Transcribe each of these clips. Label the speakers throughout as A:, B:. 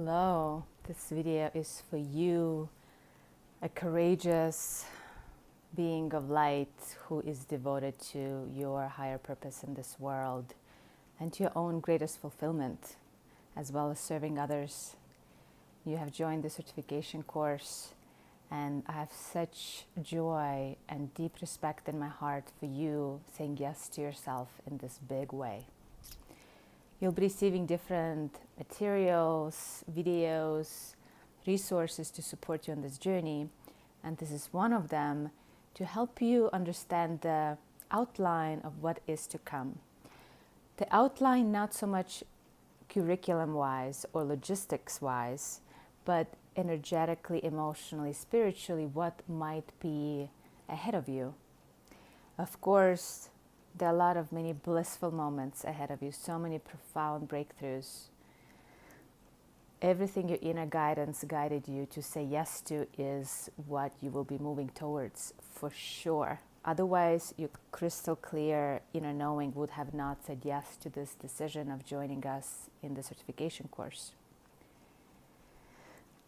A: Hello, this video is for you, a courageous being of light who is devoted to your higher purpose in this world and to your own greatest fulfillment, as well as serving others. You have joined the certification course, and I have such joy and deep respect in my heart for you saying yes to yourself in this big way. You'll be receiving different materials, videos, resources to support you on this journey. And this is one of them to help you understand the outline of what is to come. The outline, not so much curriculum-wise or logistics-wise, but energetically, emotionally, spiritually, what might be ahead of you. Of course, there are a lot of many blissful moments ahead of you, so many profound breakthroughs. Everything your inner guidance guided you to say yes to is what you will be moving towards, for sure. Otherwise, your crystal clear inner knowing would have not said yes to this decision of joining us in the certification course.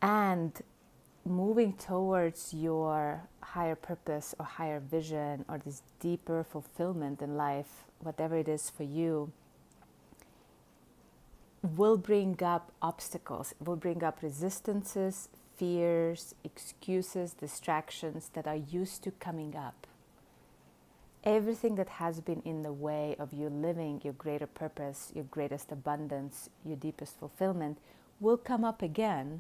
A: And moving towards your higher purpose or higher vision or this deeper fulfillment in life, whatever it is for you, will bring up obstacles, will bring up resistances, fears, excuses, distractions that are used to coming up. Everything that has been in the way of you living your greater purpose, your greatest abundance, your deepest fulfillment will come up again.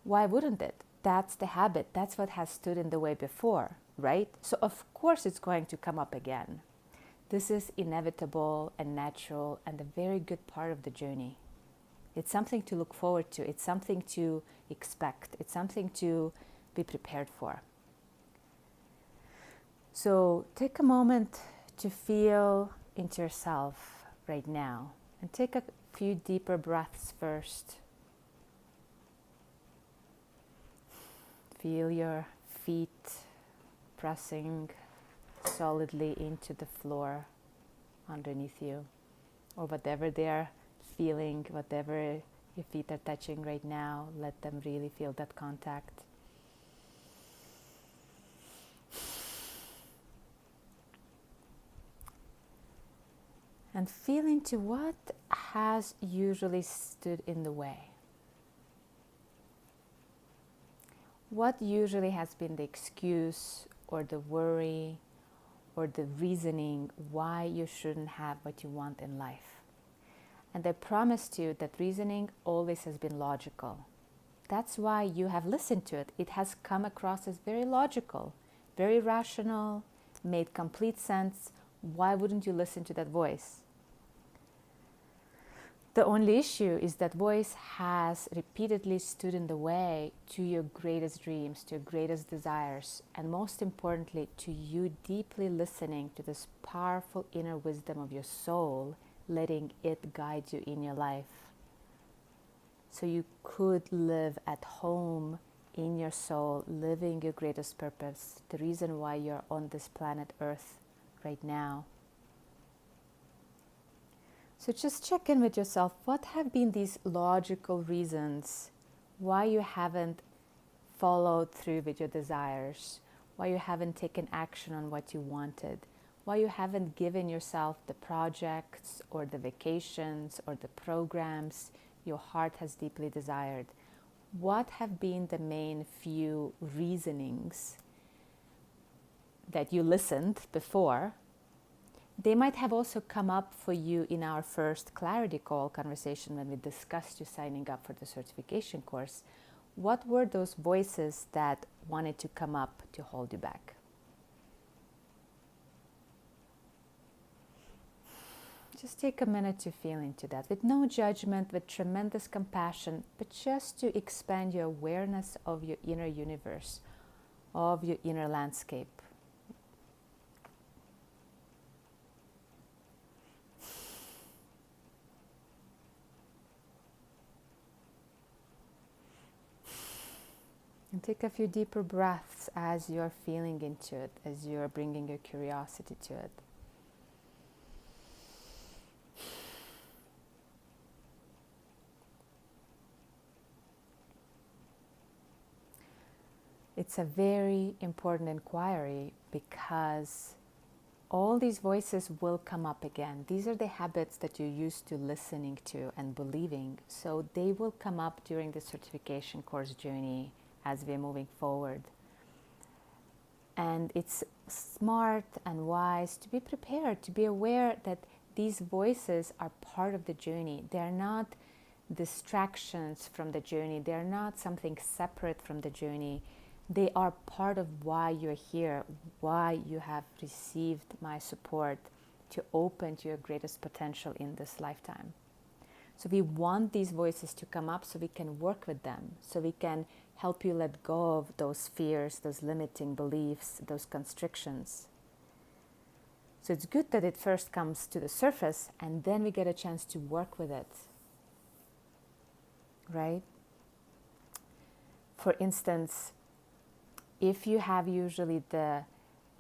A: Why wouldn't it? That's the habit. That's what has stood in the way before, right? So of course it's going to come up again. This is inevitable and natural and a very good part of the journey. It's something to look forward to. It's something to expect. It's something to be prepared for. So take a moment to feel into yourself right now and take a few deeper breaths first. Feel your feet pressing solidly into the floor underneath you, or whatever they're feeling, whatever your feet are touching right now, let them really feel that contact. And feel into what has usually stood in the way. What usually has been the excuse or the worry or the reasoning why you shouldn't have what you want in life? And I promised you that reasoning always has been logical. That's why you have listened to it. It has come across as very logical, very rational, made complete sense. Why wouldn't you listen to that voice? The only issue is that voice has repeatedly stood in the way to your greatest dreams, to your greatest desires, and most importantly, to you deeply listening to this powerful inner wisdom of your soul, letting it guide you in your life. So you could live at home in your soul, living your greatest purpose, the reason why you're on this planet Earth right now. So just check in with yourself. What have been these logical reasons why you haven't followed through with your desires, why you haven't taken action on what you wanted, why you haven't given yourself the projects or the vacations or the programs your heart has deeply desired? What have been the main few reasonings that you listened before? They might have also come up for you in our first clarity call conversation when we discussed you signing up for the certification course. What were those voices that wanted to come up to hold you back? Just take a minute to feel into that with no judgment, with tremendous compassion, but just to expand your awareness of your inner universe, of your inner landscape. And take a few deeper breaths as you're feeling into it, as you're bringing your curiosity to it. it's a very important inquiry, because all these voices will come up again. These are the habits that you're used to listening to and believing. So they will come up during the certification course journey as we're moving forward. And it's smart and wise to be prepared, to be aware that these voices are part of the journey. They're not distractions from the journey. They're not something separate from the journey. They are part of why you're here, why you have received my support to open to your greatest potential in this lifetime. So we want these voices to come up so we can work with them, so we can help you let go of those fears, those limiting beliefs, those constrictions. So it's good that it first comes to the surface and then we get a chance to work with it, right? For instance, if you have usually the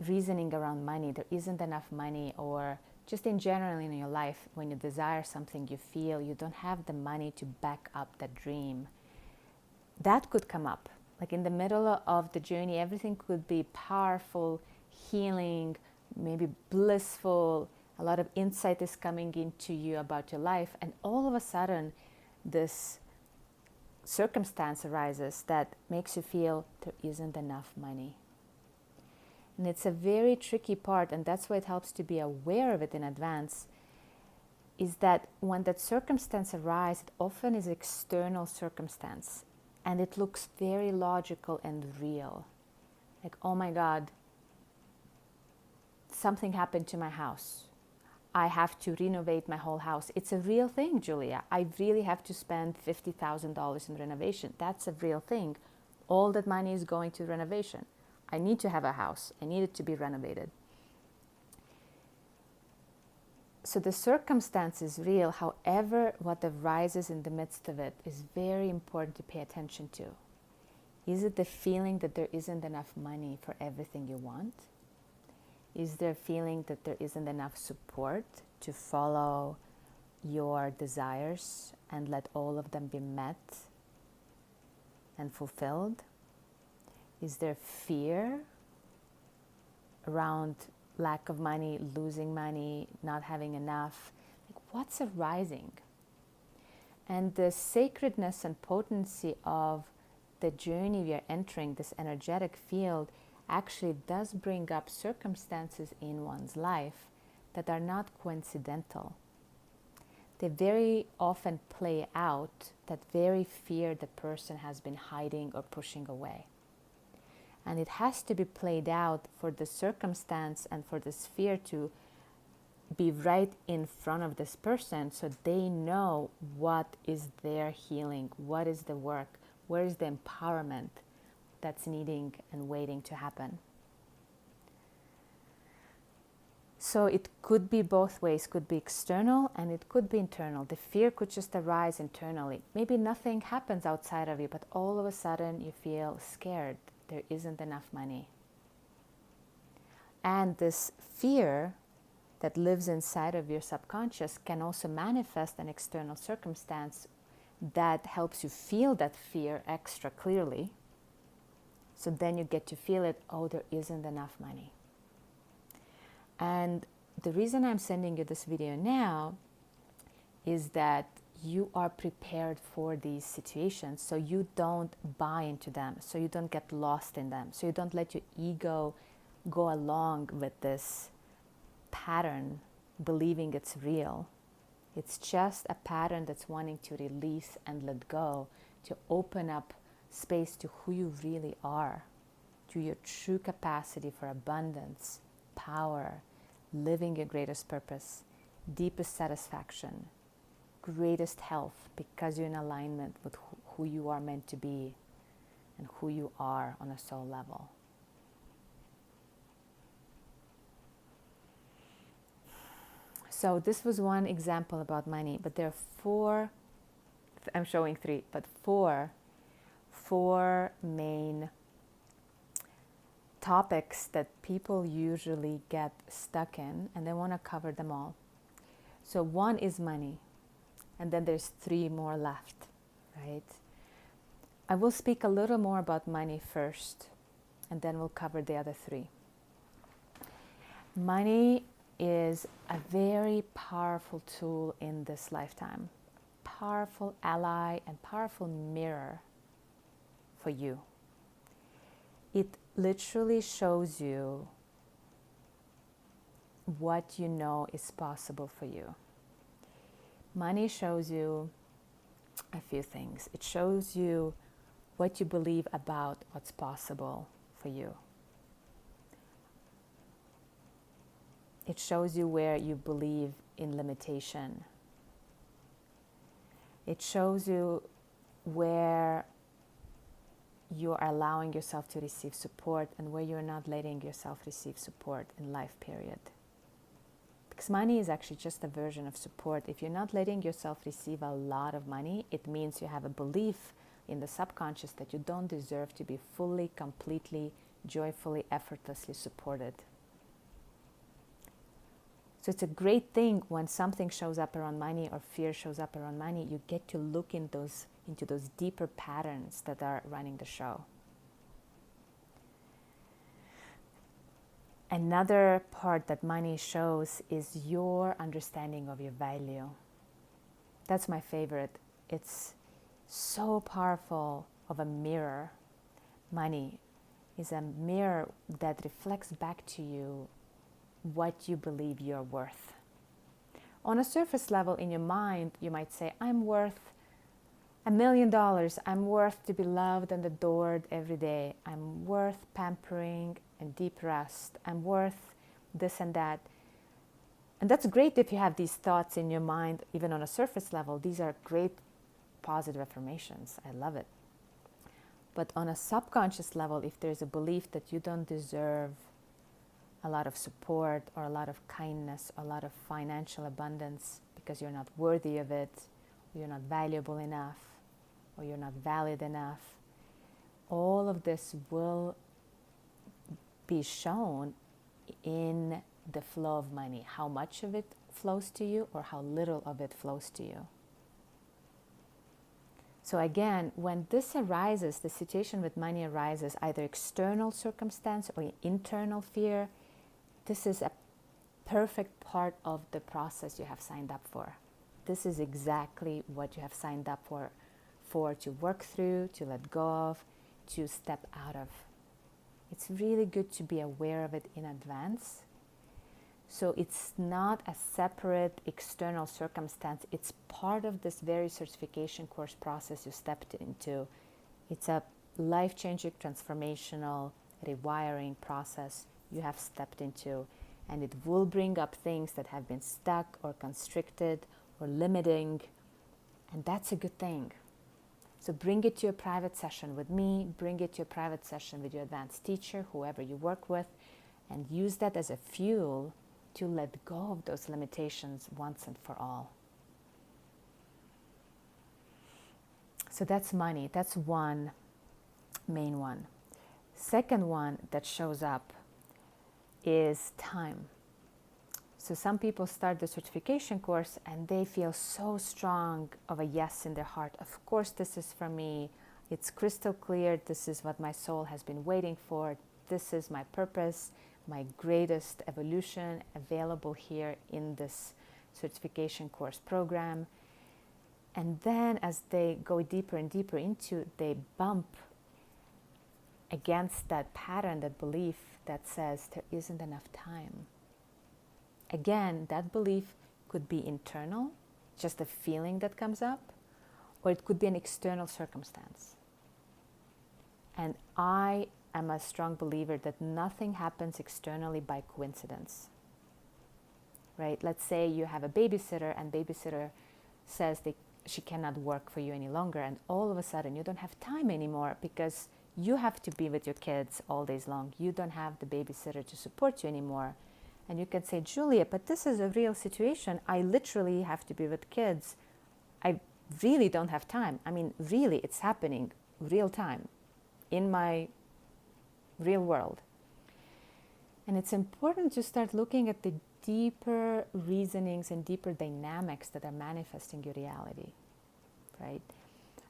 A: reasoning around money, there isn't enough money, or just in general in your life, when you desire something, you feel you don't have the money to back up that dream, that could come up. Like in the middle of the journey, everything could be powerful, healing, maybe blissful. A lot of insight is coming into you about your life. And all of a sudden, this circumstance arises that makes you feel there isn't enough money. And it's a very tricky part, and that's why it helps to be aware of it in advance, is that when that circumstance arises, it often is external circumstance. And it looks very logical and real. Like, oh my God, something happened to my house. I have to renovate my whole house. It's a real thing, Julia. I really have to spend $50,000 in renovation. That's a real thing. All that money is going to renovation. I need to have a house. I need it to be renovated. So the circumstance is real. However, what arises in the midst of it is very important to pay attention to. Is it the feeling that there isn't enough money for everything you want? Is there a feeling that there isn't enough support to follow your desires and let all of them be met and fulfilled? Is there fear around lack of money, losing money, not having enough? Like, what's arising? And the sacredness and potency of the journey we are entering, this energetic field, actually does bring up circumstances in one's life that are not coincidental. They very often play out that very fear the person has been hiding or pushing away. And it has to be played out for the circumstance and for this fear to be right in front of this person, so they know what is their healing, what is the work, where is the empowerment that's needing and waiting to happen. So it could be both ways, could be external and it could be internal. The fear could just arise internally. Maybe nothing happens outside of you, but all of a sudden you feel scared. There isn't enough money. And this fear that lives inside of your subconscious can also manifest an external circumstance that helps you feel that fear extra clearly. So then you get to feel it, oh, there isn't enough money. And the reason I'm sending you this video now is that you are prepared for these situations, so you don't buy into them, so you don't get lost in them, so you don't let your ego go along with this pattern, believing it's real. It's just a pattern that's wanting to release and let go, to open up space to who you really are, to your true capacity for abundance, power, living your greatest purpose, deepest satisfaction, greatest health, because you're in alignment with who you are meant to be and who you are on a soul level. So this was one example about money, but there are four, I'm showing three, but four main topics that people usually get stuck in, and they want to cover them all. So one is money. And then there's three more left, right? I will speak a little more about money first, and then we'll cover the other three. Money is a very powerful tool in this lifetime, powerful ally and powerful mirror for you. It literally shows you what you know is possible for you. Money shows you a few things. It shows you what you believe about what's possible for you. It shows you where you believe in limitation. It shows you where you are allowing yourself to receive support and where you're not letting yourself receive support in life, period. Because money is actually just a version of support. If you're not letting yourself receive a lot of money, it means you have a belief in the subconscious that you don't deserve to be fully, completely, joyfully, effortlessly supported. So it's a great thing when something shows up around money or fear shows up around money, you get to look into those deeper patterns that are running the show. Another part that money shows is your understanding of your value. That's my favorite. It's so powerful of a mirror. Money is a mirror that reflects back to you what you believe you're worth. On a surface level in your mind, you might say, I'm worth $1 million. I'm worth to be loved and adored every day. I'm worth pampering and deep rest. I'm worth this and that. And that's great if you have these thoughts in your mind, even on a surface level. These are great positive affirmations. I love it. But on a subconscious level, if there's a belief that you don't deserve a lot of support or a lot of kindness, a lot of financial abundance because you're not worthy of it, or you're not valuable enough, or you're not valid enough, all of this will be shown in the flow of money, how much of it flows to you or how little of it flows to you. So again, when this arises, the situation with money arises, either external circumstance or internal fear, this is a perfect part of the process you have signed up for. This is exactly what you have signed up for to work through, to let go of, to step out of. It's really good to be aware of it in advance. So it's not a separate external circumstance. It's part of this very certification course process you stepped into. It's a life-changing, transformational, rewiring process you have stepped into. And it will bring up things that have been stuck or constricted or limiting. And that's a good thing. So bring it to your private session with me. Bring it to your private session with your advanced teacher, whoever you work with. And use that as a fuel to let go of those limitations once and for all. So that's money. That's one main one. Second one that shows up is time. So some people start the certification course and they feel so strong of a yes in their heart. Of course, this is for me. It's crystal clear. This is what my soul has been waiting for. This is my purpose, my greatest evolution available here in this certification course program. And then as they go deeper and deeper into, they bump against that pattern, that belief that says there isn't enough time. Again, that belief could be internal, just a feeling that comes up, or it could be an external circumstance. And I am a strong believer that nothing happens externally by coincidence, right? Let's say you have a babysitter and babysitter says she cannot work for you any longer, and all of a sudden you don't have time anymore because you have to be with your kids all days long. You don't have the babysitter to support you anymore. And you can say, Julia, but this is a real situation. I literally have to be with kids. I really don't have time. I mean, really, it's happening real time in my real world. And it's important to start looking at the deeper reasonings and deeper dynamics that are manifesting your reality, right?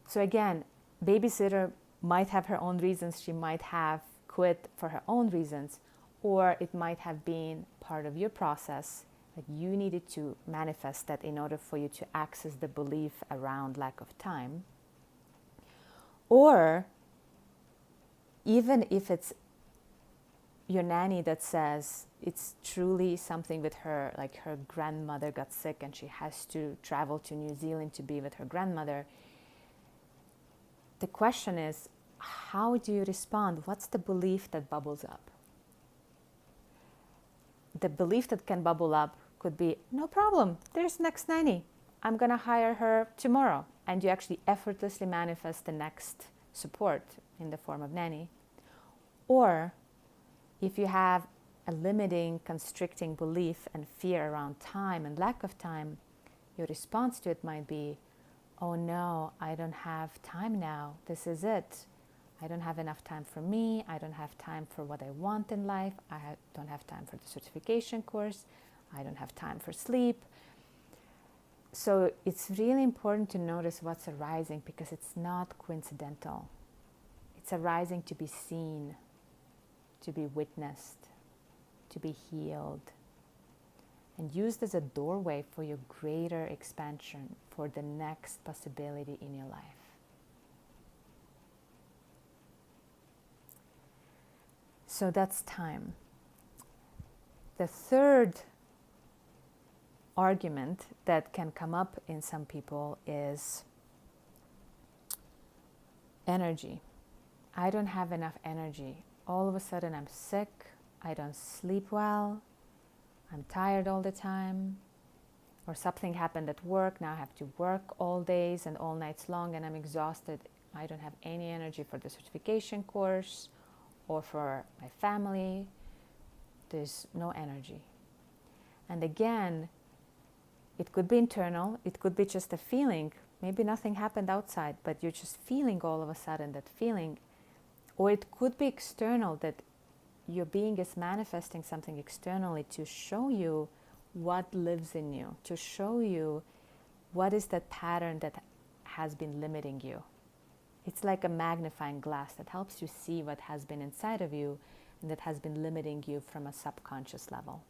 A: So again, babysitter might have her own reasons. She might have quit for her own reasons, or it might have been part of your process that you needed to manifest that in order for you to access the belief around lack of time. Or even if it's your nanny that says it's truly something with her, like her grandmother got sick and she has to travel to New Zealand to be with her grandmother. The question is, how do you respond? What's the belief that bubbles up? The belief that can bubble up could be, no problem, there's next nanny. I'm going to hire her tomorrow. And you actually effortlessly manifest the next support in the form of nanny. Or if you have a limiting, constricting belief and fear around time and lack of time, your response to it might be, oh no, I don't have time now. This is it. I don't have enough time for me. I don't have time for what I want in life. Don't have time for the certification course. I don't have time for sleep. So it's really important to notice what's arising, because it's not coincidental. It's arising to be seen, to be witnessed, to be healed, and used as a doorway for your greater expansion, for the next possibility in your life. So that's time. The third argument that can come up in some people is energy. I don't have enough energy. All of a sudden I'm sick, I don't sleep well, I'm tired all the time, or something happened at work, now I have to work all days and all nights long and I'm exhausted. I don't have any energy for the certification course or for my family. There's no energy. And again, it could be internal, it could be just a feeling. Maybe nothing happened outside, but you're just feeling all of a sudden that feeling. Or it could be external, that your being is manifesting something externally to show you what lives in you, to show you what is that pattern that has been limiting you. It's like a magnifying glass that helps you see what has been inside of you and that has been limiting you from a subconscious level.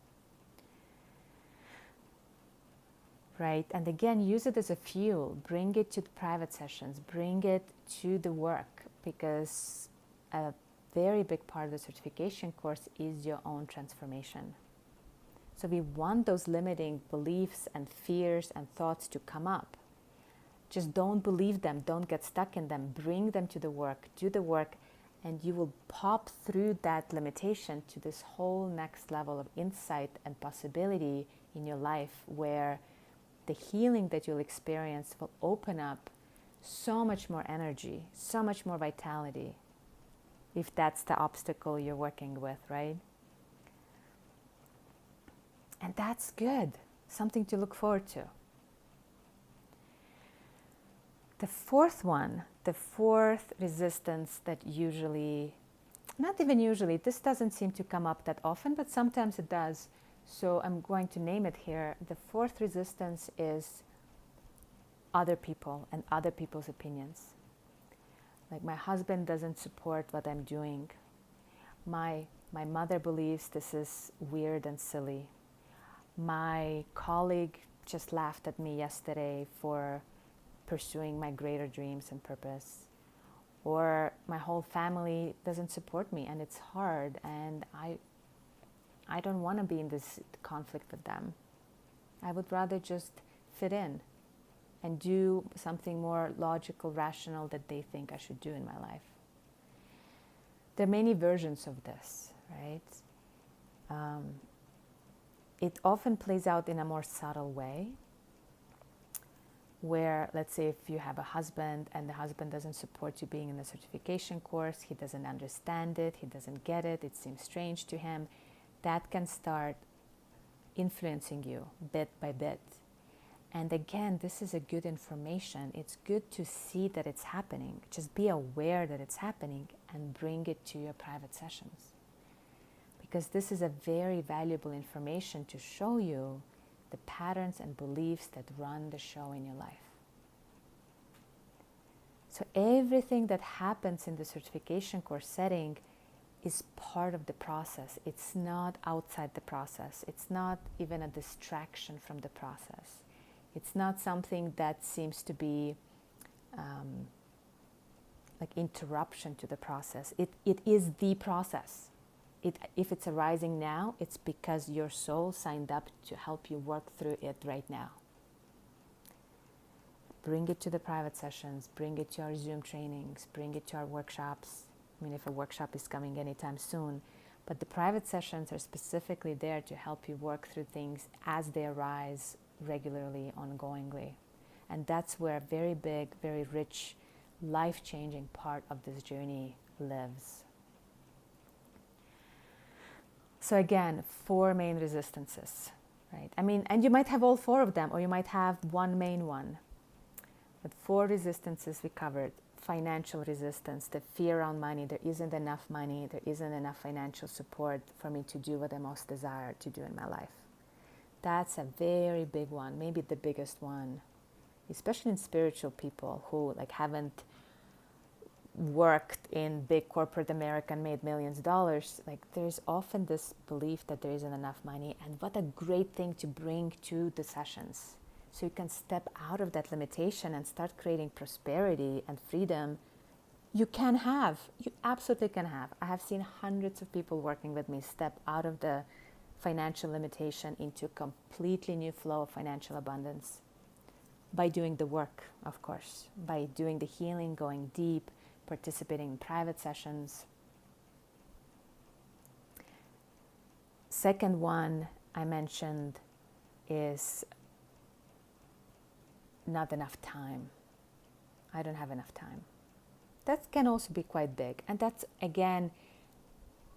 A: Right? And again, use it as a fuel. Bring it to the private sessions. Bring it to the work, because a very big part of the certification course is your own transformation. So we want those limiting beliefs and fears and thoughts to come up. Just don't believe them. Don't get stuck in them. Bring them to the work. Do the work, and you will pop through that limitation to this whole next level of insight and possibility in your life, where the healing that you'll experience will open up so much more energy, so much more vitality, if that's the obstacle you're working with, right? And that's good, something to look forward to. The fourth one, the fourth resistance that usually, not even usually, this doesn't seem to come up that often, but sometimes it does. So I'm going to name it here. The fourth resistance is other people and other people's opinions. Like, my husband doesn't support what I'm doing. My mother believes this is weird and silly. My colleague just laughed at me yesterday for pursuing my greater dreams and purpose. Or my whole family doesn't support me and it's hard, and I don't want to be in this conflict with them. I would rather just fit in and do something more logical, rational that they think I should do in my life. There are many versions of this, right? It often plays out in a more subtle way, where, let's say, if you have a husband and the husband doesn't support you being in the certification course, he doesn't understand it, he doesn't get it, it seems strange to him, that can start influencing you bit by bit. And again, this is a good information. It's good to see that it's happening. Just be aware that it's happening and bring it to your private sessions. Because this is a very valuable information to show you the patterns and beliefs that run the show in your life. So everything that happens in the certification course setting is part of the process. It's not outside the process. It's not even a distraction from the process. It's not something that seems to be like interruption to the process. It is the process. If it's arising now, it's because your soul signed up to help you work through it right now. Bring it to the private sessions, bring it to our Zoom trainings, bring it to our workshops. I mean, if a workshop is coming anytime soon, but the private sessions are specifically there to help you work through things as they arise regularly, ongoingly. And that's where a very big, very rich, life-changing part of this journey lives. So again, 4 main resistances, right? I mean, and you might have all 4 of them, or you might have one main one. But 4 resistances we covered. Financial resistance, the fear around money. There isn't enough money. There isn't enough financial support for me to do what I most desire to do in my life. That's a very big one, maybe the biggest one, especially in spiritual people who like haven't worked in big corporate America and made millions of dollars. Like there's often this belief that there isn't enough money, and what a great thing to bring to the sessions. So you can step out of that limitation and start creating prosperity and freedom. You absolutely can have. I have seen hundreds of people working with me step out of the financial limitation into a completely new flow of financial abundance by doing the work, of course, by doing the healing, going deep, participating in private sessions. Second one I mentioned is not enough time. I don't have enough time. That can also be quite big. And that's, again,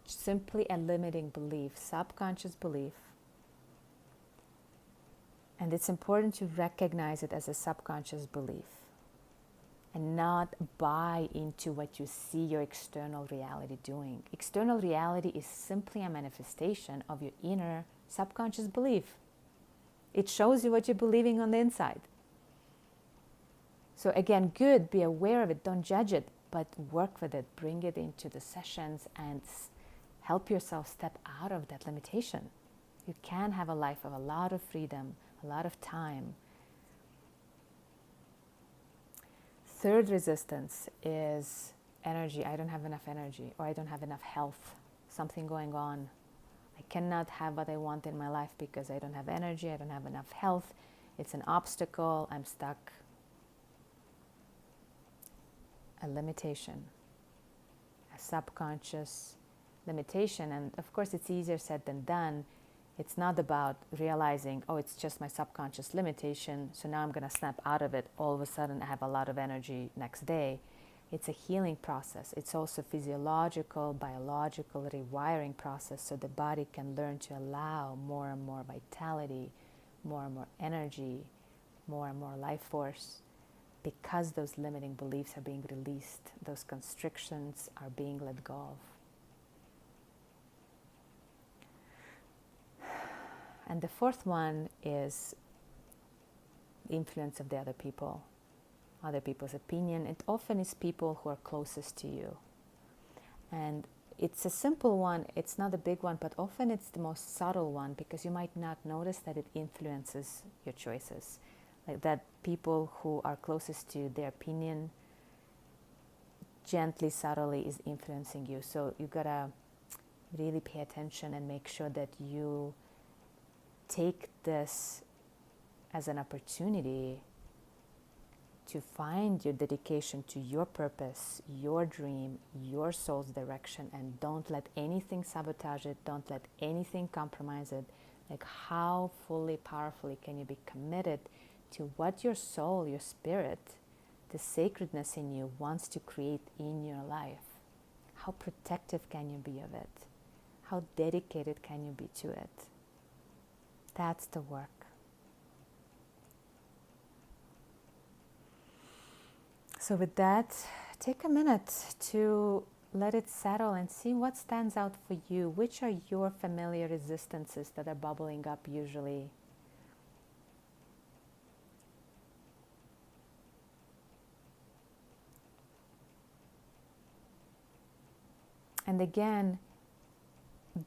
A: simply a limiting belief, subconscious belief. And it's important to recognize it as a subconscious belief and not buy into what you see your external reality doing. External reality is simply a manifestation of your inner subconscious belief. It shows you what you're believing on the inside. So again, good, be aware of it, don't judge it, but work with it, bring it into the sessions and help yourself step out of that limitation. You can have a life of a lot of freedom, a lot of time. Third resistance is energy. I don't have enough energy, or I don't have enough health, something going on. I cannot have what I want in my life because I don't have energy, I don't have enough health. It's an obstacle, I'm stuck. A limitation, a subconscious limitation. And of course, it's easier said than done. It's not about realizing, oh, it's just my subconscious limitation, so now I'm going to snap out of it. All of a sudden, I have a lot of energy next day. It's a healing process. It's also physiological, biological rewiring process, so the body can learn to allow more and more vitality, more and more energy, more and more life force. Because those limiting beliefs are being released, those constrictions are being let go of. And the fourth one is the influence of the other people, other people's opinion. It often is people who are closest to you. And it's a simple one, it's not a big one, but often it's the most subtle one because you might not notice that it influences your choices. Like that people who are closest to their opinion gently, subtly is influencing you. So you gotta really pay attention and make sure that you take this as an opportunity to find your dedication to your purpose, your dream, your soul's direction, and don't let anything sabotage it, don't let anything compromise it. Like how fully, powerfully can you be committed to what your soul, your spirit, the sacredness in you wants to create in your life? How protective can you be of it? How dedicated can you be to it? That's the work. So with that, take a minute to let it settle and see what stands out for you. Which are your familiar resistances that are bubbling up usually? And again,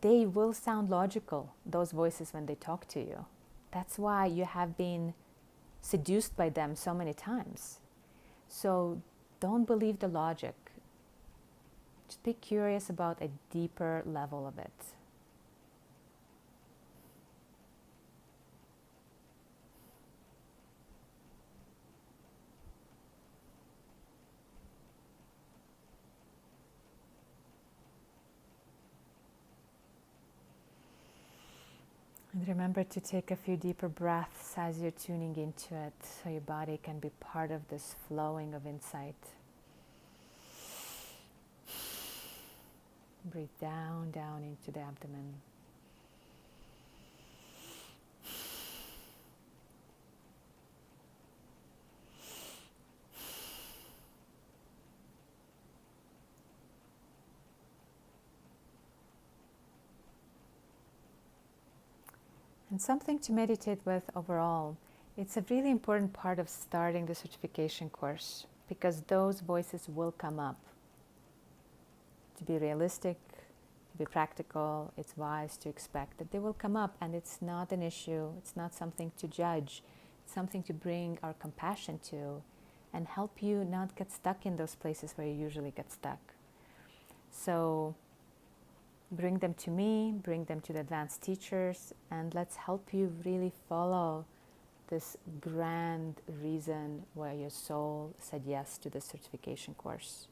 A: they will sound logical, those voices, when they talk to you. That's why you have been seduced by them so many times. So don't believe the logic. Just be curious about a deeper level of it. And remember to take a few deeper breaths as you're tuning into it, so your body can be part of this flowing of insight. Breathe down, down into the abdomen. And something to meditate with overall. It's a really important part of starting the certification course, because those voices will come up. To be realistic, to be practical, it's wise to expect that they will come up, and it's not an issue. It's not something to judge. It's something to bring our compassion to and help you not get stuck in those places where you usually get stuck. So bring them to me, bring them to the advanced teachers, and let's help you really follow this grand reason why your soul said yes to the certification course.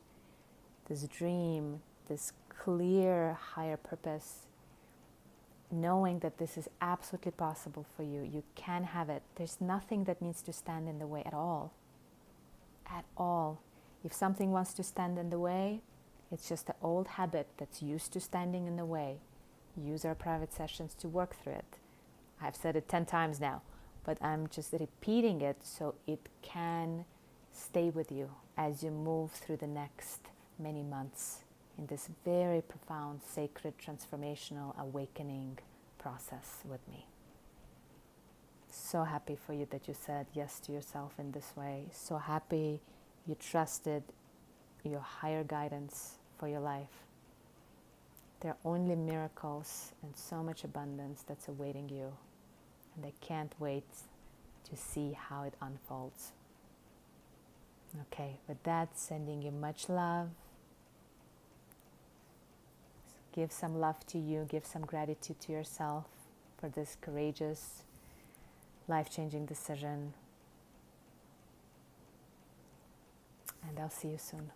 A: This dream, this clear higher purpose, knowing that this is absolutely possible for you. You can have it. There's nothing that needs to stand in the way at all. At all. If something wants to stand in the way, it's just an old habit that's used to standing in the way. Use our private sessions to work through it. I've said it 10 times now, but I'm just repeating it so it can stay with you as you move through the next many months in this very profound, sacred, transformational, awakening process with me. So happy for you that you said yes to yourself in this way. So happy you trusted your higher guidance for your life. There are only miracles and so much abundance that's awaiting you. And I can't wait to see how it unfolds. Okay, with that, sending you much love. Give some love to you, give some gratitude to yourself for this courageous, life-changing decision. And I'll see you soon.